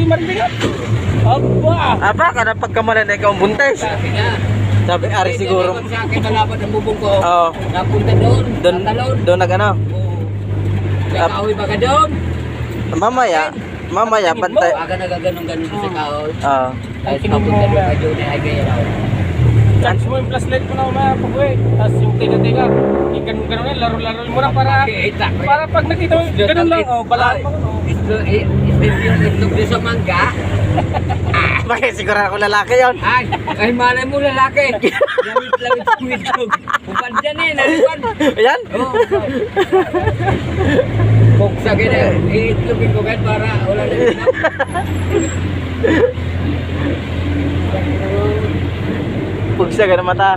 Marlingat. Aba! Aba, kada pagkamalan na ikaw ang buntis. Sabi nga. Sabi, ari siguro. Sa akin malapad ang bubong ko. Oo. Napunta doon. Talon. Doon nag-ano. Oo. Kakahoy ba ka doon? Mamaya, bantay. Aga nagaganong-ganon sa kahoy. Oo. Ay, napunta doon ka doon ay gaya raw. Charge mo yung flashlight mo na umaya pag-uwi. Tapos yung tiga-tiga. Ganun yan, laro-laro mo na para pag nakita mo, ganun lang. Oh, balaan mo. Itlog din sa mangga. Bakit siguro ako lalaki yon? Ay malay mo lalaki. Lawit ang itlog. Upad dyan eh, nalipan. Ayan? Oo. Buksa gina, itlogin ko kahit para wala na itlog. Pugsa ka na mata.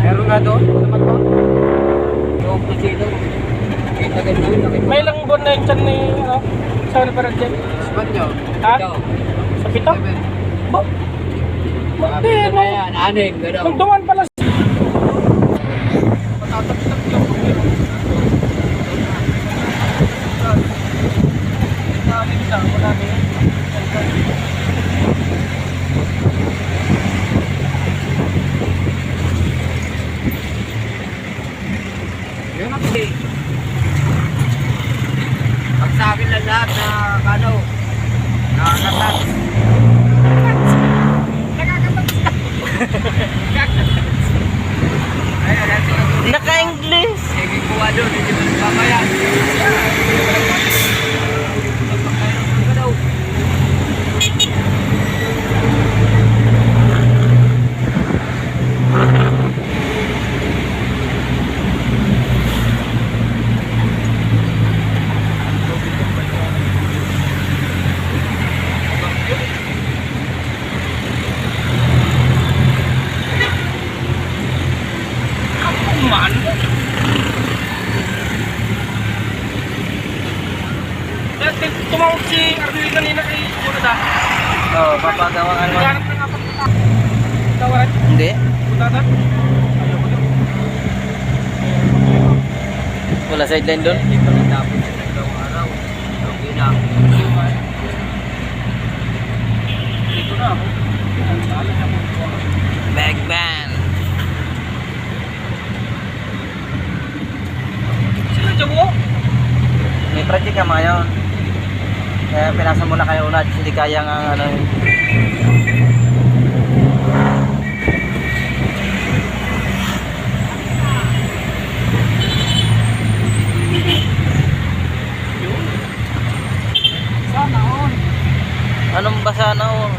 Meron nga doon, naman ko. Yung pusilo. Kita ganun. May ilang buwan na yung tiyan ni, sorry para dyan. Sabat nyo? Ha? Sa pito? Ba? Hindi, no. Anim, gano'n. Nung duman pala. Pag sa akin lang lahat na ano, na natat. Naka-English. Sige kuha doon, hindi mo nagbabayan. Man. Dati tumawag si Arnel kanina kay Bunada. Oo, papagawangan mo. Naghanap na nga pa. Tawaran. Hindi. Bunada. Wala sideline doon. Hindi pa natapos sa dalawang araw. Okay na. Dito na ako. Bag band. Sino dyan mo? May project ka mga yun. Kaya pinasa muna kayo una. Hindi kaya nga ano. Sana on. Anong basa na oh?